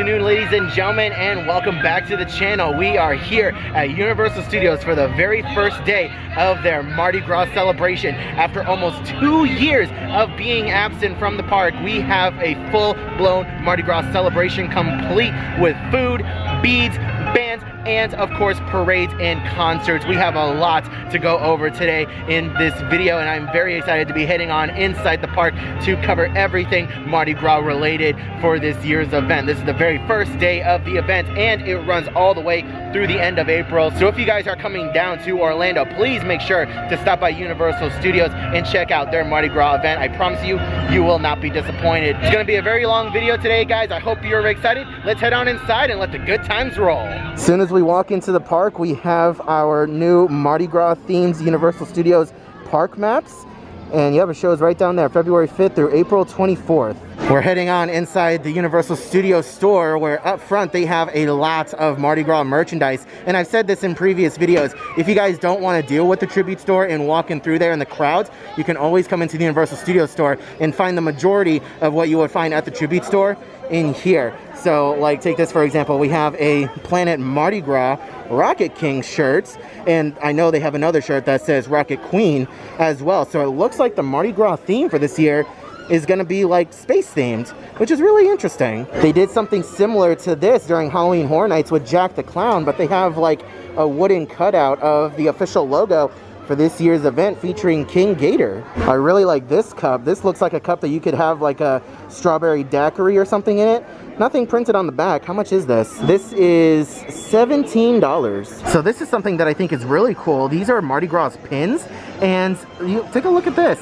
afternoon, ladies and gentlemen, and welcome back to the channel. We are here at Universal Studios for the very first day of their Mardi Gras celebration. After almost 2 years of being absent from the park, we have a full-blown Mardi Gras celebration complete with food, beads, bands, and of course parades and concerts. We have a lot to go over today in this video, and I'm very excited to be heading on inside the park to cover everything Mardi Gras related for this year's event. This is the very first day of the event, and it runs all the way through the end of April. So if you guys are coming down to Orlando, please make sure to stop by Universal Studios and check out their Mardi Gras event. I promise you, you will not be disappointed. It's gonna be a very long video today, guys. I hope you're excited. Let's head on inside and let the good times roll. As soon as we walk into the park, we have our new Mardi Gras themed Universal Studios park maps. And you have it shows right down there, February 5th through April 24th. We're heading on inside the Universal Studios store, where up front they have a lot of Mardi Gras merchandise. And I've said this in previous videos, if you guys don't want to deal with the tribute store and walking through there in the crowds, you can always come into the Universal Studios store and find the majority of what you would find at the tribute store in here. So like, take this for example, we have a Planet Mardi Gras Rocket King shirts, and I know they have another shirt that says Rocket Queen as well. So it looks like the Mardi Gras theme for this year is gonna be like space themed, which is really interesting. They did something similar to this during Halloween Horror Nights with Jack the Clown, but they have like a wooden cutout of the official logo for this year's event featuring King Gator. I really like this cup. This looks like a cup that you could have like a strawberry daiquiri or something in it. Nothing printed on the back. How much is this? This is $17. So this is something that I think is really cool. These are Mardi Gras pins, and you take a look at this.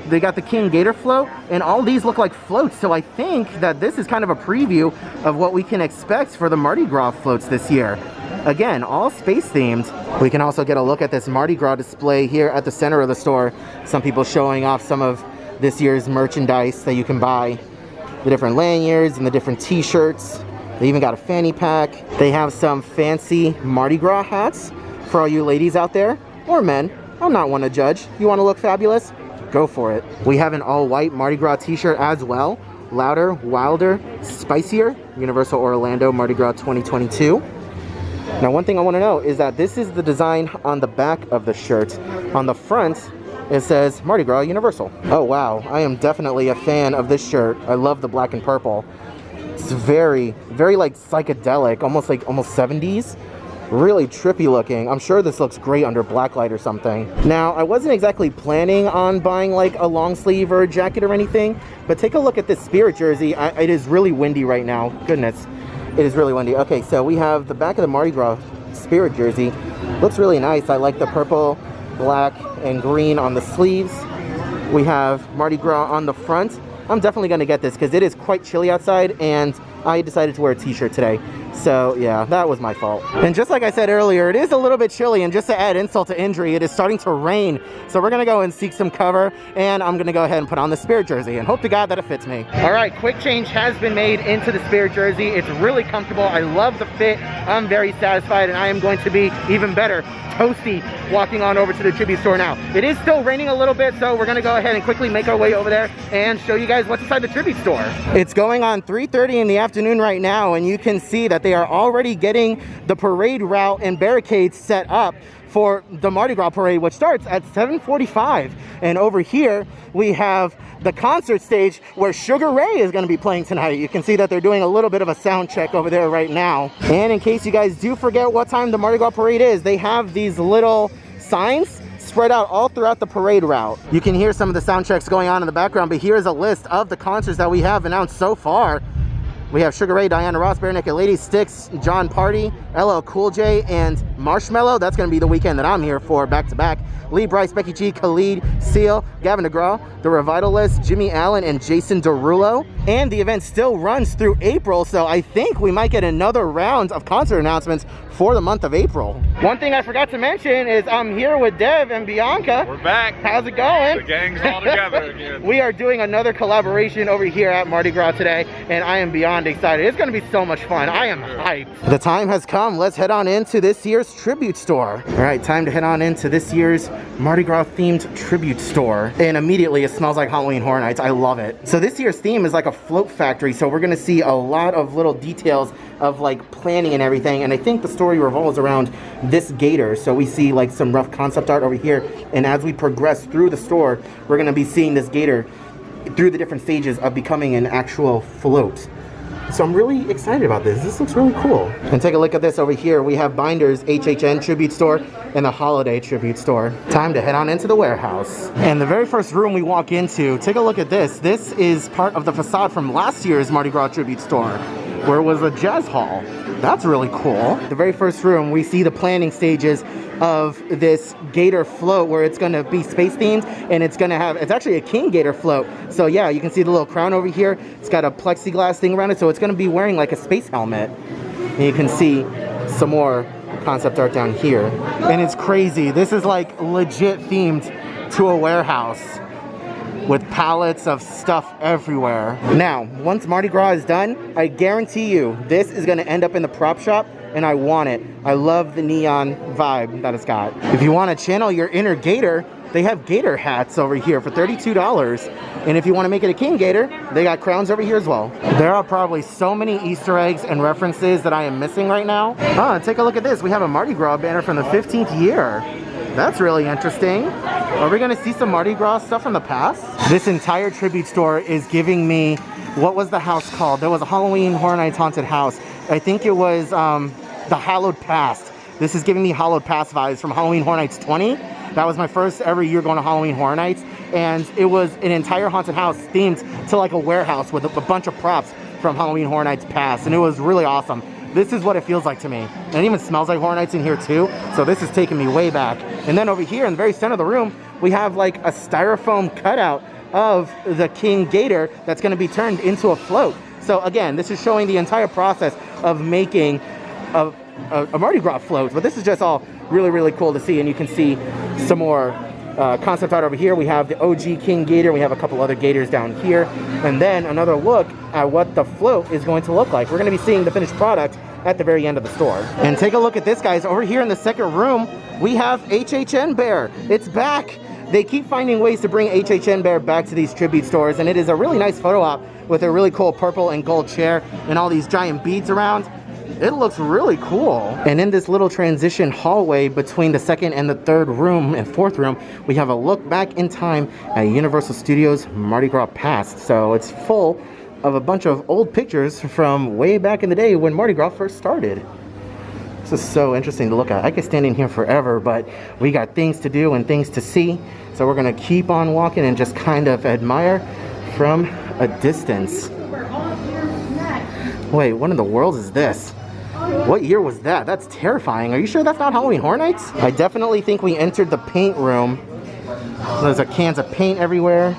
They got the King Gator float, and all these look like floats. So I think that this is kind of a preview of what we can expect for the Mardi Gras floats this year. Again, all space themed. We can also get a look at this Mardi Gras display here at the center of the store. Some people showing off some of this year's merchandise that you can buy. The different lanyards and the different t-shirts. They even got a fanny pack. They have some fancy Mardi Gras hats for all you ladies out there, or men. I'm not one to judge. You want to look fabulous? Go for it. We have an all-white Mardi Gras t-shirt as well. Louder, wilder, spicier. Universal Orlando Mardi Gras 2022. Now, one thing I want to know is that this is the design on the back of the shirt. On the front, it says Mardi Gras Universal. Oh wow, I am definitely a fan of this shirt. I love the black and purple. It's very, very like psychedelic, almost 70s. Really trippy looking. I'm sure this looks great under blacklight or something. Now, I wasn't exactly planning on buying like a long sleeve or a jacket or anything, but take a look at this Spirit jersey. It is really windy right now. Goodness, it is really windy. Okay, so we have the back of the Mardi Gras Spirit jersey. Looks really nice. I like the purple, black, and green on the sleeves. We have Mardi Gras on the front. I'm definitely going to get this because it is quite chilly outside, and I decided to wear a t-shirt today. So yeah, that was my fault. And just like I said earlier, it is a little bit chilly, and just to add insult to injury, it is starting to rain. So we're gonna go and seek some cover, and I'm gonna go ahead and put on the Spirit jersey and hope to God that it fits me. All right, quick change has been made into the Spirit jersey. It's really comfortable. I love the fit. I'm very satisfied, and I am going to be even better, toasty, walking on over to the tribute store now. It is still raining a little bit, so we're gonna go ahead and quickly make our way over there and show you guys what's inside the tribute store. It's going on 3:30 in the afternoon right now, and you can see that they are already getting the parade route and barricades set up for the Mardi Gras parade, which starts at 7:45. And over here we have the concert stage where Sugar Ray is going to be playing tonight. You can see that they're doing a little bit of a sound check over there right now. And in case you guys do forget what time the Mardi Gras parade is, they have these little signs spread out all throughout the parade route. You can hear some of the sound checks going on in the background, but here's a list of the concerts that we have announced so far. We have Sugar Ray, Diana Ross, Bare Naked Ladies, Styx, John Party, LL Cool J, and Marshmello. That's going to be the weekend that I'm here for, back to back. Lee Brice, Becky G, Khalid, Seal, Gavin DeGraw, The Revitalists, Jimmy Allen, and Jason Derulo. And the event still runs through April, so I think we might get another round of concert announcements for the month of April. One thing I forgot to mention is I'm here with Dev and Bianca. We're back. How's it going? The gang's all together again. We are doing another collaboration over here at Mardi Gras today, and I am beyond excited. It's going to be so much fun. I am hyped. The time has come. Let's head on into this year's tribute store. All right, time to head on into this year's Mardi Gras themed tribute store. And immediately it smells like Halloween Horror Nights. I love it. So this year's theme is like a float factory, so we're gonna see a lot of little details of like planning and everything. And I think the story revolves around this gator. So we see like some rough concept art over here, and as we progress through the store, we're gonna be seeing this gator through the different stages of becoming an actual float. So I'm really excited about this. This looks really cool. And take a look at this over here. We have Binders HHN Tribute Store and the Holiday Tribute Store. Time to head on into the warehouse. And the very first room we walk into, take a look at this. This is part of the facade from last year's Mardi Gras Tribute Store, where it was a jazz hall. That's really cool. The very first room, we see the planning stages of this gator float, where it's gonna be space themed, and it's actually a king gator float. So yeah, you can see the little crown over here. It's got a plexiglass thing around it, so it's gonna be wearing like a space helmet. And you can see some more concept art down here. And it's crazy. This is like legit themed to a warehouse with pallets of stuff everywhere. Now, once Mardi Gras is done, I guarantee you this is gonna end up in the prop shop, and I want it. I love the neon vibe that it's got. If you want to channel your inner gator, they have gator hats over here for $32. And if you want to make it a king gator, they got crowns over here as well. There are probably so many Easter eggs and references that I am missing right now. Oh, take a look at this. We have a Mardi Gras banner from the 15th year. That's really interesting. Are we gonna see some Mardi Gras stuff from the past? This entire tribute store is giving me, what was the house called? There was a Halloween Horror Nights haunted house. I think it was the Hallowed Past. This is giving me Hallowed Past vibes from Halloween Horror Nights 20. That was my first ever year going to Halloween Horror Nights, and it was an entire haunted house themed to like a warehouse with a bunch of props from Halloween Horror Nights past, and it was really awesome. This is what it feels like to me. And it even smells like Horror Nights in here too, so this is taking me way back. And then over here in the very center of the room, we have like a styrofoam cutout of the king gator that's gonna be turned into a float. So again, this is showing the entire process of making a Mardi Gras float, but this is just all really, really cool to see. And you can see some more concept art over here. We have the OG King Gator. We have a couple other gators down here. And then another look at what the float is going to look like. We're going to be seeing the finished product at the very end of the store. And take a look at this, guys. Over here in the second room, we have HHN Bear. It's back. They keep finding ways to bring HHN Bear back to these tribute stores, and it is a really nice photo op with a really cool purple and gold chair and all these giant beads around. It looks really cool. And in this little transition hallway between the second and the third room and fourth room, we have a look back in time at Universal Studios Mardi Gras past. So it's full of a bunch of old pictures from way back in the day when Mardi Gras first started. This is so interesting to look at. I could stand in here forever, but we got things to do and things to see. So we're gonna keep on walking and just kind of admire from a distance. Wait, what in the world is this? What year was that? That's terrifying. Are you sure that's not Halloween Horror Nights? I definitely think we entered the paint room. There's cans of paint everywhere.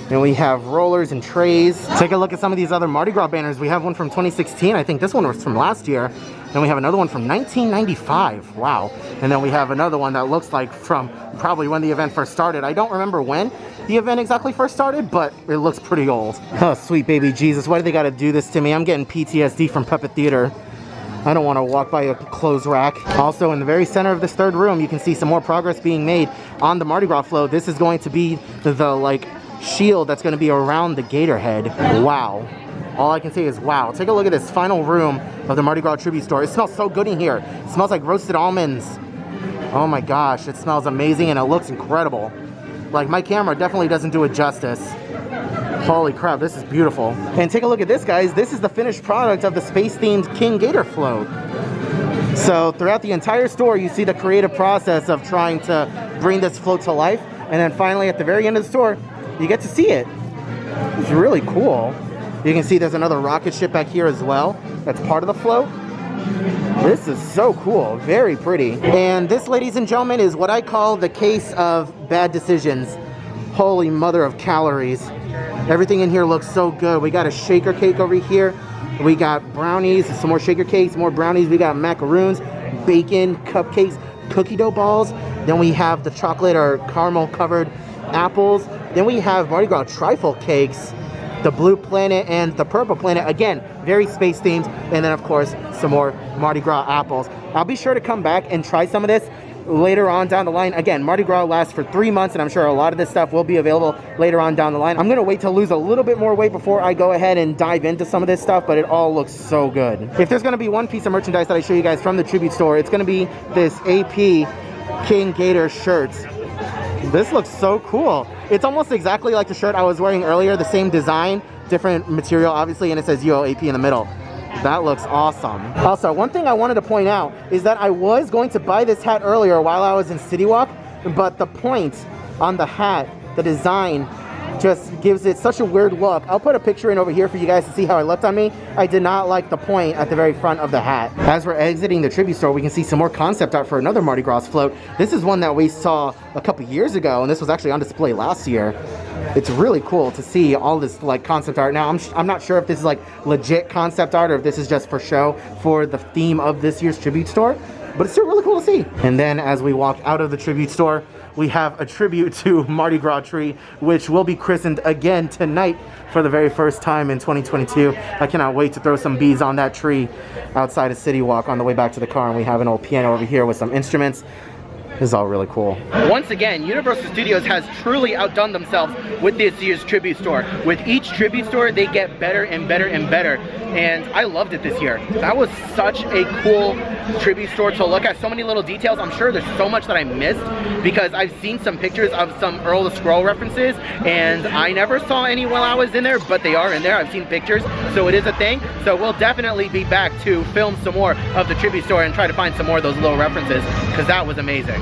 And we have rollers and trays. Take a look at some of these other Mardi Gras banners. We have one from 2016. I think this one was from last year. Then we have another one from 1995. Wow. And then we have another one that looks like from probably when the event first started. I don't remember when the event exactly first started, but it looks pretty old. Oh, sweet baby Jesus. Why do they gotta do this to me? I'm getting PTSD from Puppet Theater. I don't want to walk by a clothes rack. Also, in the very center of this third room, you can see some more progress being made on the Mardi Gras float. This is going to be the like shield that's going to be around the gator head. Wow. All I can say is wow. Take a look at this final room of the Mardi Gras tribute store. It smells so good in here. It smells like roasted almonds. Oh my gosh, it smells amazing and it looks incredible. Like, my camera definitely doesn't do it justice. Holy crap, this is beautiful. And take a look at this, guys. This is the finished product of the space-themed King Gator float. So throughout the entire store, you see the creative process of trying to bring this float to life. And then finally, at the very end of the store, you get to see it. It's really cool. You can see there's another rocket ship back here as well. That's part of the float. This is so cool. Very pretty. And this, ladies and gentlemen, is what I call the case of bad decisions. Holy mother of calories. Everything in here looks so good. We got a shaker cake over here. We got brownies, some more shaker cakes, more brownies. We got macaroons, bacon, cupcakes, cookie dough balls. Then we have the chocolate or caramel covered apples. Then we have Mardi Gras trifle cakes, the blue planet and the purple planet. Again, very space themed. And then of course, some more Mardi Gras apples. I'll be sure to come back and try some of this later on down the line. Again, Mardi Gras lasts for 3 months, and I'm sure a lot of this stuff will be available later on down the line. I'm gonna wait to lose a little bit more weight before I go ahead and dive into some of this stuff, but it all looks so good. If there's gonna be one piece of merchandise that I show you guys from the tribute store, it's gonna be this AP King Gator shirts. This looks so cool. It's almost exactly like the shirt I was wearing earlier, the same design, different material obviously, and it says UOAP in the middle. That looks awesome. Also, one thing I wanted to point out is that I was going to buy this hat earlier while I was in City Walk, but the point on the hat, the design, just gives it such a weird look. I'll put a picture in over here for you guys to see how it looked on me. I did not like the point at the very front of the hat. As we're exiting the tribute store, we can see some more concept art for another Mardi Gras float. This is one that we saw a couple years ago, and this was actually on display last year. It's really cool to see all this like concept art. Now, I'm not sure if this is like legit concept art or if this is just for show for the theme of this year's tribute store, but it's still really cool to see. And then as we walk out of the tribute store, we have a tribute to Mardi Gras tree, which will be christened again tonight for the very first time in 2022. I cannot wait to throw some bees on that tree outside of City Walk on the way back to the car. And we have an old piano over here with some instruments. This is all really cool. Once again, Universal Studios has truly outdone themselves with this year's tribute store. With each tribute store, they get better and better and better. And I loved it this year. That was such a cool tribute store to look at. So many little details. I'm sure there's so much that I missed because I've seen some pictures of some Earl the Scroll references and I never saw any while I was in there, but they are in there. I've seen pictures, so it is a thing. So we'll definitely be back to film some more of the tribute store and try to find some more of those little references because that was amazing.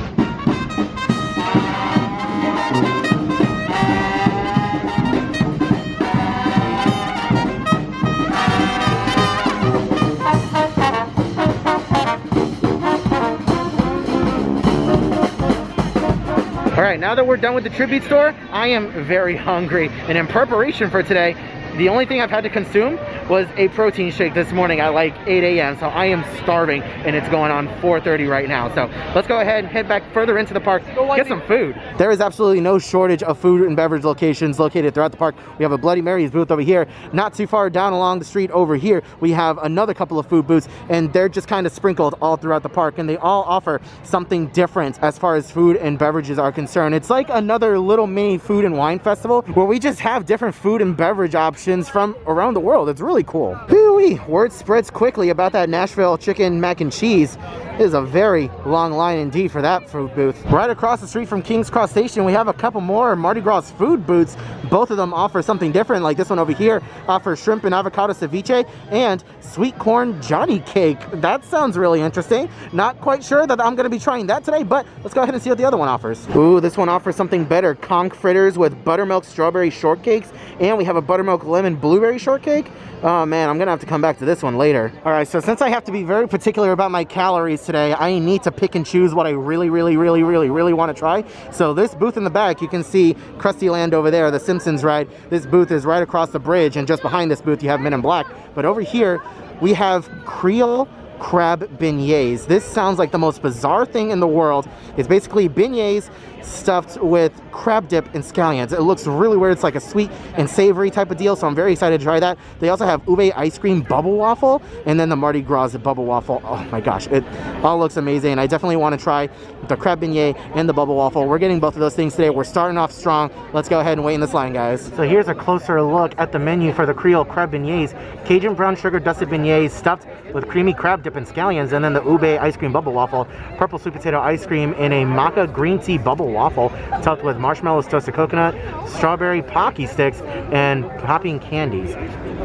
All right, now that we're done with the tribute store, I am very hungry. And in preparation for today, the only thing I've had to consume was a protein shake this morning at like 8 a.m. So I am starving and it's going on 4:30 right now. So let's go ahead and head back further into the park, get some food. There is absolutely no shortage of food and beverage locations located throughout the park. We have a Bloody Mary's booth over here. Not too far down along the street over here, we have another couple of food booths, and they're just kind of sprinkled all throughout the park, and they all offer something different as far as food and beverages are concerned. It's like another little mini food and wine festival where we just have different food and beverage options from around the world. It's really cool. Woo-wee. Word spreads quickly about that Nashville chicken mac and cheese. It is a very long line indeed for that food booth. Right across the street from King's Cross Station, we have a couple more Mardi Gras food booths. Both of them offer something different, like this one over here offers shrimp and avocado ceviche and sweet corn Johnny cake. That sounds really interesting. Not quite sure that I'm going to be trying that today, but let's go ahead and see what the other one offers. Ooh, this one offers something better. Conch fritters with buttermilk strawberry shortcakes, and we have a buttermilk lemon blueberry shortcake. Oh man, I'm gonna have to come back to this one later. All right, so since I have to be very particular about my calories today, I need to pick and choose what I really want to try. So this booth in the back, you can see Krusty Land over there, the Simpsons ride. This booth is right across the bridge, and just behind this booth you have Men in Black. But over here we have Creole crab beignets. This sounds like the most bizarre thing in the world. It's basically beignets stuffed with crab dip and scallions. It looks really weird. It's like a sweet and savory type of deal, so I'm very excited to try that. They also have ube ice cream bubble waffle, and then the Mardi Gras bubble waffle. Oh my gosh, it all looks amazing. I definitely want to try the crab beignet and the bubble waffle. We're getting both of those things today. We're starting off strong. Let's go ahead and wait in this line, guys. So here's a closer look at the menu for the Creole crab beignets. Cajun brown sugar dusted beignets stuffed with creamy crab dip and scallions, and then the ube ice cream bubble waffle, purple sweet potato ice cream in a maca green tea bubble waffle topped with marshmallows, toasted coconut, strawberry Pocky sticks, and popping candies.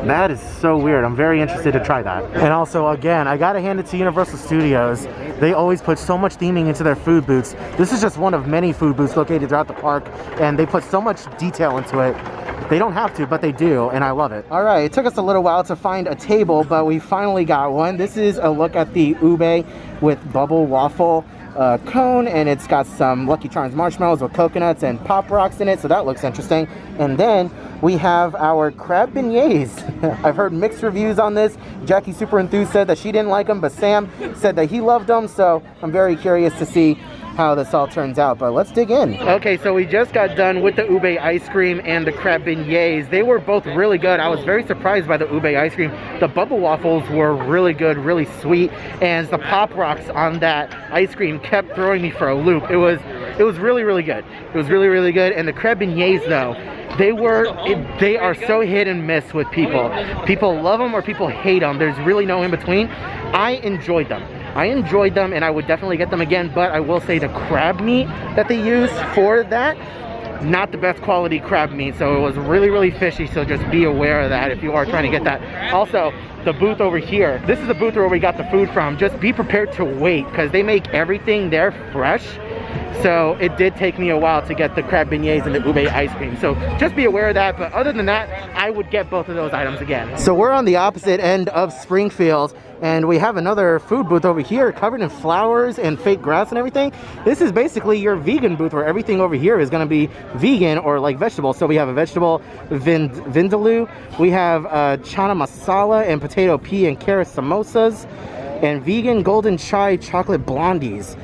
That is so weird. I'm very interested to try that. And also, again, I gotta hand it to Universal Studios. They always put so much theming into their food booths. This is just one of many food booths located throughout the park, and they put so much detail into it. They don't have to, but they do, and I love it. All right, it took us a little while to find a table, but we finally got one. This is a look at the ube with bubble waffle cone, and it's got some Lucky Charms marshmallows with coconuts and Pop Rocks in it, so that looks interesting. And then we have our crab beignets. I've heard mixed reviews on this. Jackie Super Enthused said that she didn't like them, but Sam said that he loved them, so I'm very curious to see how this all turns out, but let's dig in. Okay, so we just got done with the ube ice cream and the crab beignets. They were both really good. I was very surprised by the ube ice cream. The bubble waffles were really good, really sweet, and the pop rocks on that ice cream kept throwing me for a loop. It was really, really good. It was really, really good. And the crab beignets though, they are so hit and miss with people. People love them or people hate them. There's really no in between. I enjoyed them, and I would definitely get them again, but I will say the crab meat that they use for that, not the best quality crab meat, so it was really, really fishy, so just be aware of that if you are trying to get that. Also, the booth over here, this is the booth where we got the food from. Just be prepared to wait, because they make everything there fresh. So it did take me a while to get the crab beignets and the ube ice cream. So just be aware of that. But other than that, I would get both of those items again. So we're on the opposite end of Springfield, and we have another food booth over here covered in flowers and fake grass and everything. This is basically your vegan booth, where everything over here is going to be vegan or like vegetables. So we have a vegetable vindaloo. We have chana masala and potato pea and carrot samosas, and vegan golden chai chocolate blondies.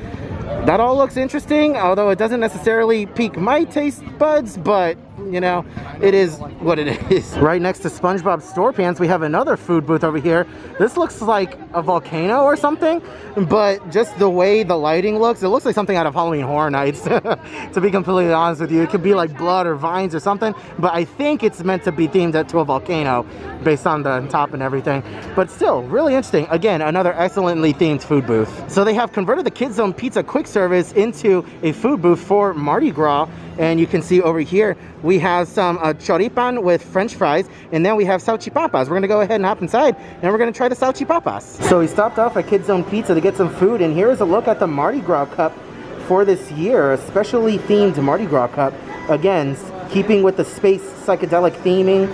That all looks interesting, although it doesn't necessarily pique my taste buds, but you know, it is what it is. Right next to SpongeBob SquarePants, we have another food booth over here. This looks like a volcano or something, but just the way the lighting looks, it looks like something out of Halloween Horror Nights, to be completely honest with you. It could be like blood or vines or something, but I think it's meant to be themed to a volcano based on the top and everything. But still, really interesting. Again, another excellently themed food booth. So they have converted the Kids Zone Pizza quick service into a food booth for Mardi Gras. And you can see over here, we have some choripan with French fries, and then we have salchipapas. We're gonna go ahead and hop inside, and we're gonna try the salchipapas. So we stopped off at Kids Zone Pizza to get some food, and here's a look at the Mardi Gras cup for this year, a specially themed Mardi Gras cup. Again, keeping with the space psychedelic theming.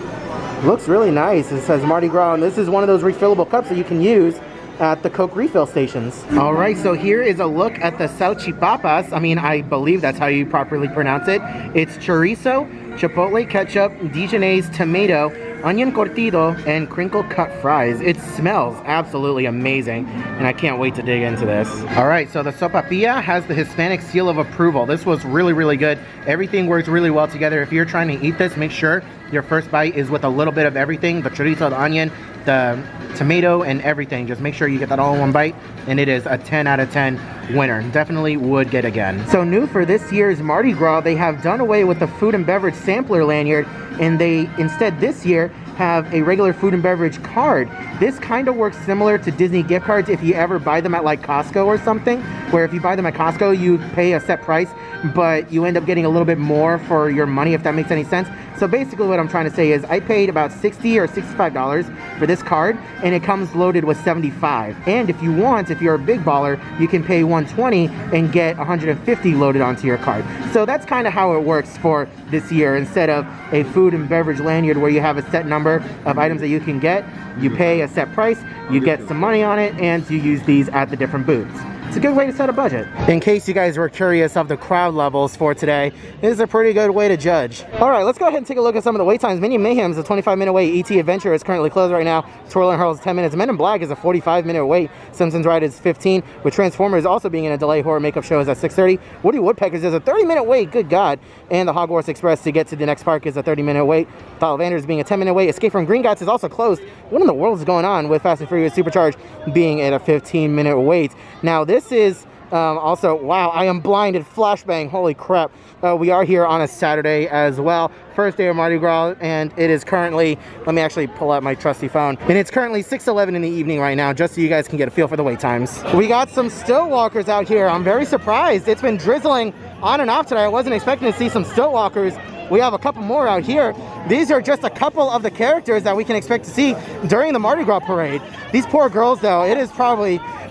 Looks really nice. It says Mardi Gras, and this is one of those refillable cups that you can use at the Coke refill stations. All right, so here is a look at the salchipapas. I mean, I believe that's how you properly pronounce it. It's chorizo, chipotle ketchup, Dijonnaise tomato, onion cortido, and crinkle cut fries. It smells absolutely amazing, and I can't wait to dig into this. All right, so the sopapilla has the Hispanic seal of approval. This was really, really good. Everything works really well together. If you're trying to eat this, make sure your first bite is with a little bit of everything, the chorizo, the onion, the tomato, and everything. Just make sure you get that all in one bite, and it is a 10 out of 10 winner. Definitely would get again. So new for this year's Mardi Gras, they have done away with the food and beverage sampler lanyard, and they instead this year have a regular food and beverage card. This kind of works similar to Disney gift cards if you ever buy them at like Costco or something, where if you buy them at Costco, you pay a set price, but you end up getting a little bit more for your money, if that makes any sense. So basically what I'm trying to say is I paid about $60 or $65 for this card, and it comes loaded with $75. And if you want, if you're a big baller, you can pay $120 and get $150 loaded onto your card. So that's kind of how it works for this year. Instead of a food and beverage lanyard where you have a set number of items that you can get, you pay a set price, you get some money on it, and you use these at the different booths. It's a good way to set a budget. In case you guys were curious of the crowd levels for today, this is a pretty good way to judge. All right, let's go ahead and take a look at some of the wait times. Minion Mayhem's a 25-minute wait. E.T. Adventure is currently closed right now. Twirl and Hurl is 10 minutes. Men in Black is a 45-minute wait. Simpsons Ride is 15. With Transformers also being in a delay, Horror Makeup Show is at 6:30. Woody Woodpeckers is a 30-minute wait. Good God. And the Hogwarts Express to get to the next park is a 30-minute wait. Thought of Anders being a 10-minute wait. Escape from Gringotts is also closed. What in the world is going on with Fast and Furious Supercharged being at a 15-minute wait? Now this is also, wow, I am blinded. Flashbang, holy crap. We are here on a Saturday as well. First day of Mardi Gras, and it is currently, let me actually pull out my trusty phone, and it's currently 6:11 in the evening right now, just so you guys can get a feel for the wait times. We got some stilt walkers out here. I'm very surprised. It's been drizzling on and off today. I wasn't expecting to see some stilt walkers. We have a couple more out here. These are just a couple of the characters that we can expect to see during the Mardi Gras parade. These poor girls though,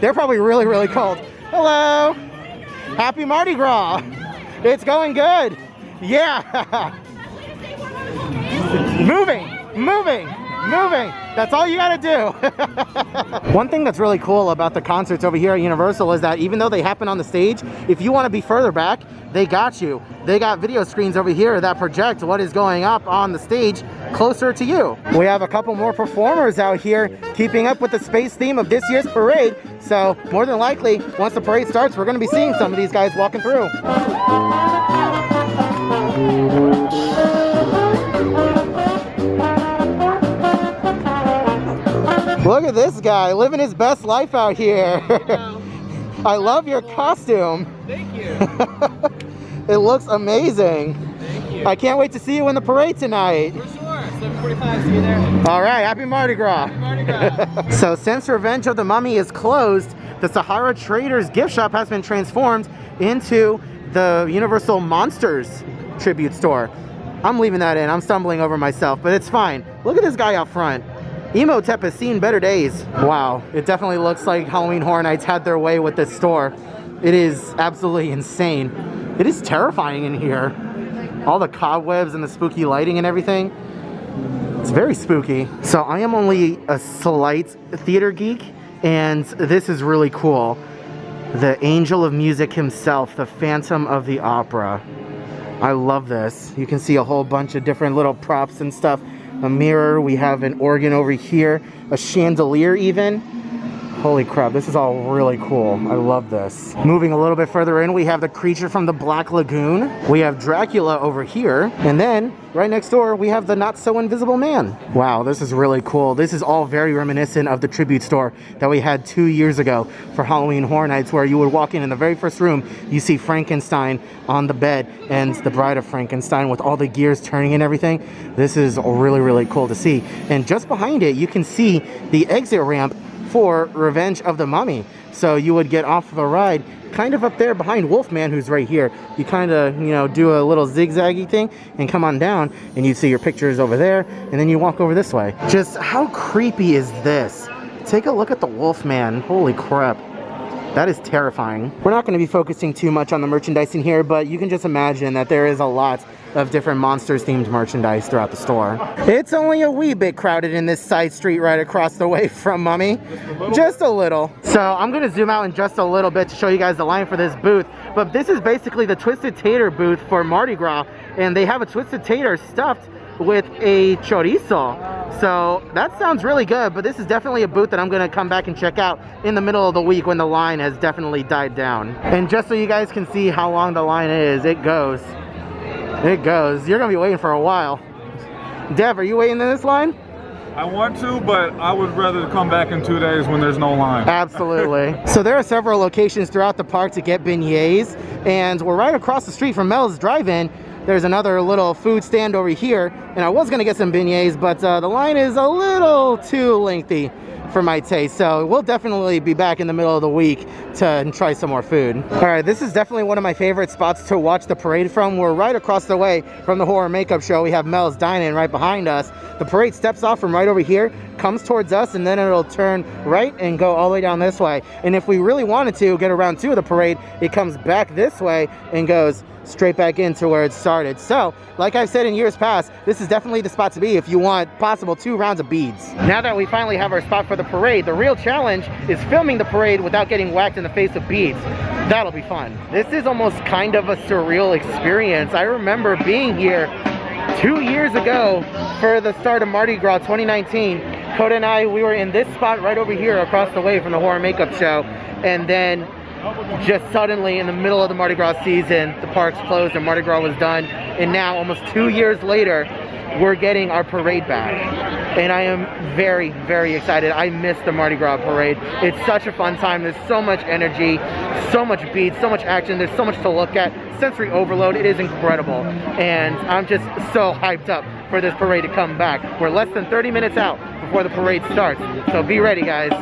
they're probably really, really cold. Hello, happy Mardi Gras. It's going good. Yeah. Moving. That's all you gotta do. One thing that's really cool about the concerts over here at Universal is that even though they happen on the stage, if you want to be further back, they got you. They got video screens over here that project what is going up on the stage closer to you. We have a couple more performers out here keeping up with the space theme of this year's parade. So more than likely, once the parade starts, we're going to be seeing some of these guys walking through. Look at this guy living his best life out here. I love your costume. Thank you. It looks amazing. Thank you. I can't wait to see you in the parade tonight. For sure. 7:45, see you there. All right, happy Mardi Gras. Happy Mardi Gras. So since Revenge of the Mummy is closed, the Sahara Traders gift shop has been transformed into the Universal Monsters tribute store. I'm leaving that in. I'm stumbling over myself, but it's fine. Look at this guy out front. Emotep has seen better days. Wow, it definitely looks like Halloween Horror Nights had their way with this store. It is absolutely insane. It is terrifying in here. All the cobwebs and the spooky lighting and everything. It's very spooky. So I am only a slight theater geek, and this is really cool. The Angel of Music himself, the Phantom of the Opera. I love this. You can see a whole bunch of different little props and stuff. A mirror, we have an organ over here, a chandelier even. Holy crap, this is all really cool. I love this. Moving a little bit further in, we have the creature from the Black Lagoon. We have Dracula over here. And then, right next door, we have the Not-So-Invisible Man. Wow, this is really cool. This is all very reminiscent of the tribute store that we had 2 years ago for Halloween Horror Nights, where you would walk in the very first room, you see Frankenstein on the bed and the Bride of Frankenstein with all the gears turning and everything. This is really, really cool to see. And just behind it, you can see the exit ramp for Revenge of the Mummy. So you would get off the ride kind of up there behind Wolfman, who's right here. You kind of, you know, do a little zigzaggy thing and come on down, and you see your pictures over there, and then you walk over this way. Just how creepy is this? Take a look at the Wolfman. Holy crap. That is terrifying. We're not going to be focusing too much on the merchandise in here, but you can just imagine that there is a lot of different monsters themed merchandise throughout the store. It's only a wee bit crowded in this side street right across the way from Mummy. Just a little. So I'm going to zoom out in just a little bit to show you guys the line for this booth. But this is basically the Twisted Tater booth for Mardi Gras, and they have a Twisted Tater stuffed with a chorizo. So that sounds really good, but this is definitely a booth that I'm going to come back and check out in the middle of the week when the line has definitely died down. And just so you guys can see how long the line is, it goes. It goes. You're going to be waiting for a while. Dev, are you waiting in this line? I want to, but I would rather come back in 2 days when there's no line. Absolutely. So there are several locations throughout the park to get beignets, and we're right across the street from Mel's Drive-In. There's another little food stand over here, and I was going to get some beignets, but the line is a little too lengthy for my taste, so we'll definitely be back in the middle of the week to try some more food. All right, this is definitely one of my favorite spots to watch the parade from. We're right across the way from the horror makeup show. We have Mel's Dine-In right behind us. The parade steps off from right over here, comes towards us, and then it'll turn right and go all the way down this way. And if we really wanted to get around 2 of the parade, it comes back this way and goes straight back into where it started. So, like I've said in years past, this is definitely the spot to be if you want possible 2 rounds of beads. Now that we finally have our spot for the parade, the real challenge is filming the parade without getting whacked in the face with beads. That'll be fun. This is almost kind of a surreal experience. I remember being here 2 years ago for the start of Mardi Gras 2019. Coda and I, we were in this spot right over here across the way from the horror makeup show, and then just suddenly in the middle of the Mardi Gras season, the parks closed and Mardi Gras was done, and now almost 2 years later we're getting our parade back, and I am very, very excited. I miss the Mardi Gras parade. It's such a fun time. There's so much energy, so much beats, so much action. There's so much to look at. Sensory overload. It is incredible, and I'm just so hyped up for this parade to come back. We're less than 30 minutes out before the parade starts, so be ready, guys.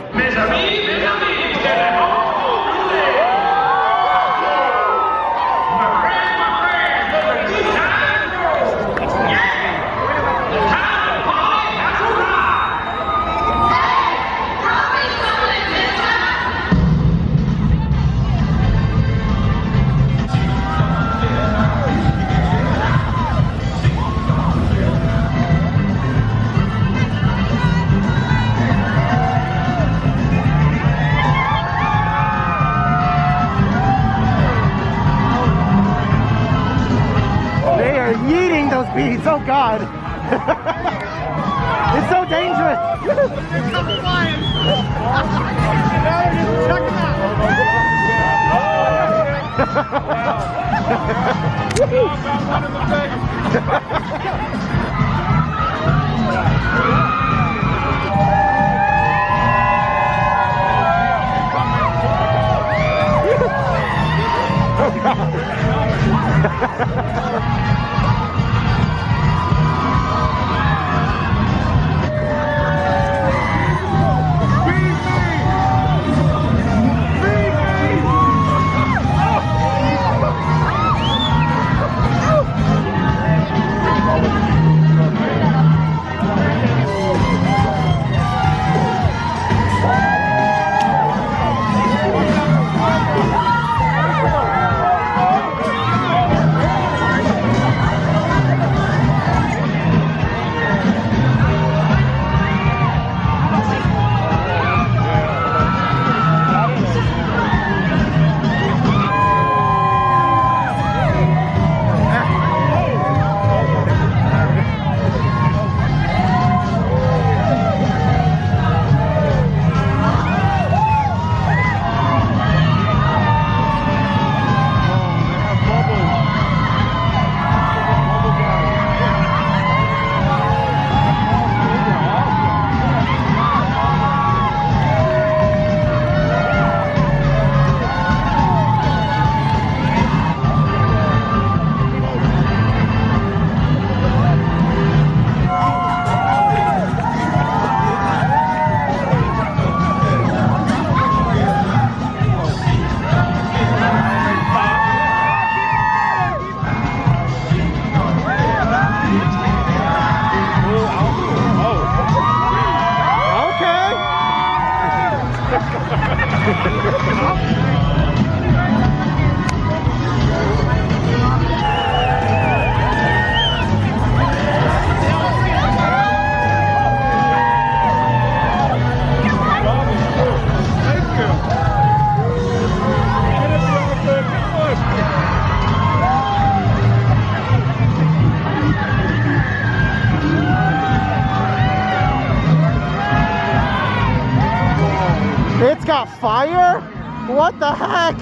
Yeeting those beads, oh God. It's so dangerous. It's so flying. Check him out. It's got fire? What the heck?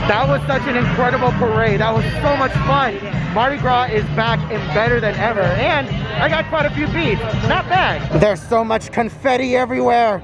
That was such an incredible parade. That was so much fun. Mardi Gras is back and better than ever. And I got quite a few beats. Not bad. There's so much confetti everywhere.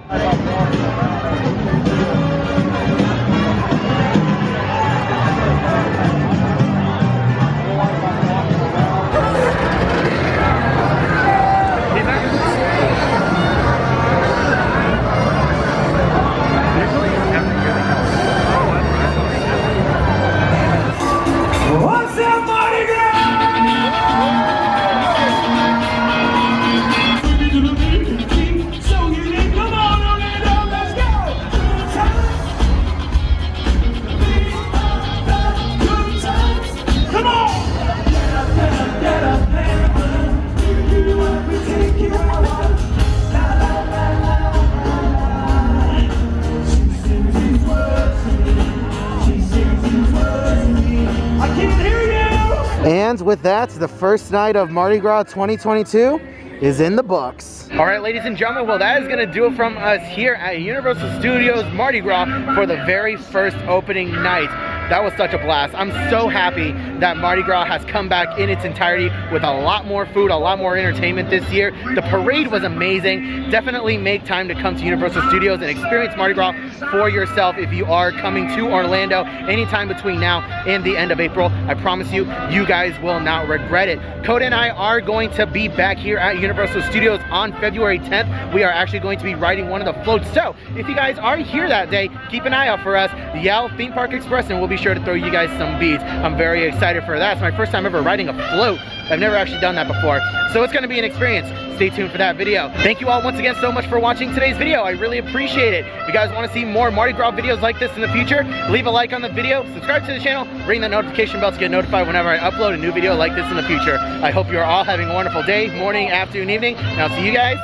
And with that, the first night of Mardi Gras 2022 is in the books. All right, ladies and gentlemen, well, that is gonna do it from us here at Universal Studios Mardi Gras for the very first opening night. That was such a blast. I'm so happy that Mardi Gras has come back in its entirety with a lot more food, a lot more entertainment this year. The parade was amazing. Definitely make time to come to Universal Studios and experience Mardi Gras for yourself if you are coming to Orlando anytime between now and the end of April. I promise you, you guys will not regret it. Coda and I are going to be back here at Universal Studios on February 10th. We are actually going to be riding one of the floats. So if you guys are here that day, keep an eye out for us. Yell Theme Park Express and we'll be sure to throw you guys some beads. I'm very excited for that. It's my first time ever riding a float. I've never actually done that before. So it's gonna be an experience. Stay tuned for that video. Thank you all once again so much for watching today's video. I really appreciate it. If you guys wanna see more Mardi Gras videos like this in the future, leave a like on the video, subscribe to the channel, ring the notification bell to get notified whenever I upload a new video like this in the future. I hope you're all having a wonderful day, morning, afternoon, evening, and I'll see you guys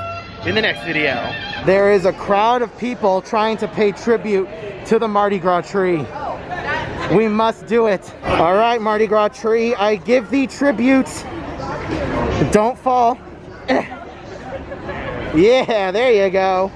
in the next video. There is a crowd of people trying to pay tribute to the Mardi Gras tree. We must do it. All right, Mardi Gras tree, I give thee tribute. Don't fall. Yeah, there you go.